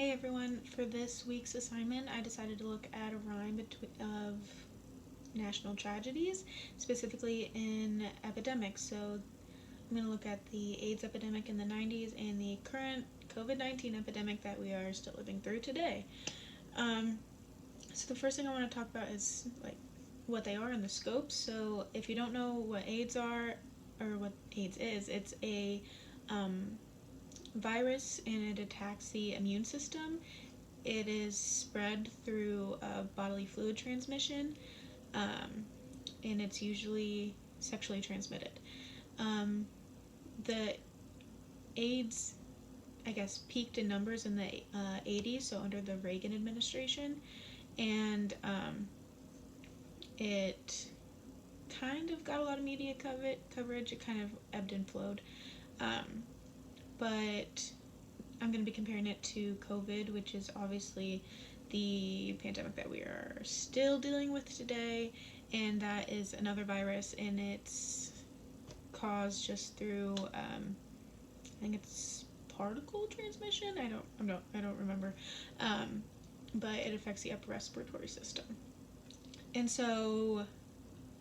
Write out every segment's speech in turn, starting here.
Hey everyone, for this week's assignment, I decided to look at a rhyme of national tragedies, specifically in epidemics. So I'm going to look at the AIDS epidemic in the 90s and the current COVID-19 epidemic that we are still living through today. Um, so the first thing I want to talk about is what they are and the scope. So if you don't know what AIDS are or what AIDS is, it's a virus and it attacks the immune system. It is spread through bodily fluid transmission, and it's usually sexually transmitted. The AIDS, I guess, peaked in numbers in the 80s, so under the Reagan administration, and it kind of got a lot of media coverage. It kind of ebbed and flowed. But I'm going to be comparing it to COVID, which is obviously the pandemic that we are still dealing with today, and that is another virus, and it's caused just through I think it's particle transmission. I don't remember, but it affects the upper respiratory system. And so,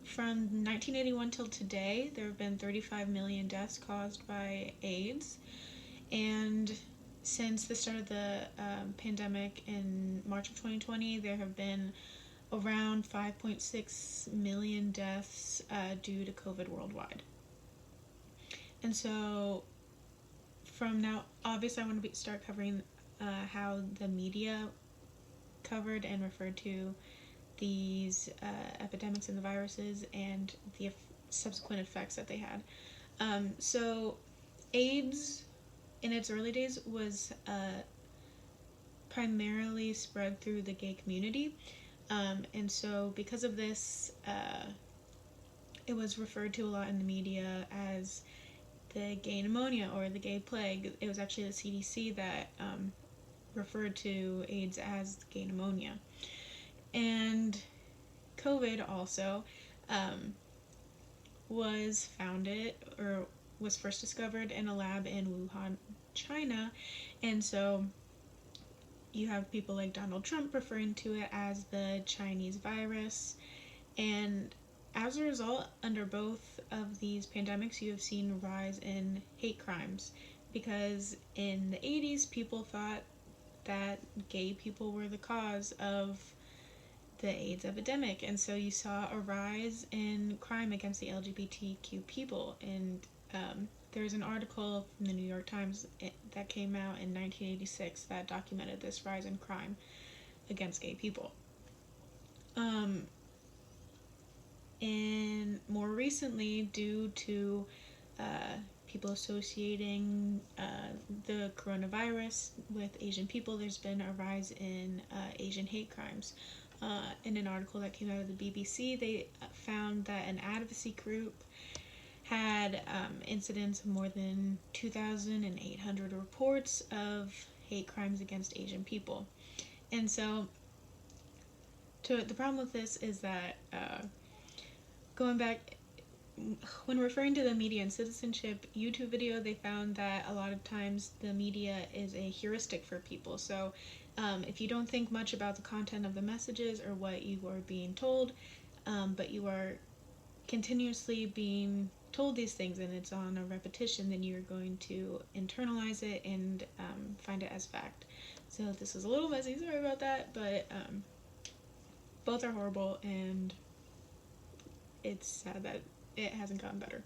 from 1981 till today, there have been 35 million deaths caused by AIDS, and since the start of the pandemic in March of 2020, there have been around 5.6 million deaths due to COVID worldwide. And so, from now, obviously, I want to start covering how the media covered and referred to these epidemics and the viruses and the subsequent effects that they had. So, AIDS in its early days was primarily spread through the gay community, and so because of this, it was referred to a lot in the media as the gay pneumonia or the gay plague. It was actually the CDC that referred to AIDS as gay pneumonia. And COVID also was first discovered in a lab in Wuhan, China, and so you have people like Donald Trump referring to it as the Chinese virus, and as a result, under both of these pandemics, you have seen a rise in hate crimes, because in the 80s, people thought that gay people were the cause of the AIDS epidemic, and so you saw a rise in crime against the LGBTQ people. And there's an article from the New York Times that came out in 1986 that documented this rise in crime against gay people. And more recently, due to people associating the coronavirus with Asian people, there's been a rise in Asian hate crimes. In an article that came out of the BBC, they found that an advocacy group had incidents of more than 2,800 reports of hate crimes against Asian people. And so, the problem with this is that going back, when referring to the media and citizenship YouTube video, they found that a lot of times the media is a heuristic for people. So if you don't think much about the content of the messages or what you are being told, but you are continuously being told these things and it's on a repetition, then you're going to internalize it and find it as fact. So this is a little messy, sorry about that, but both are horrible, and it's sad that it hasn't gotten better.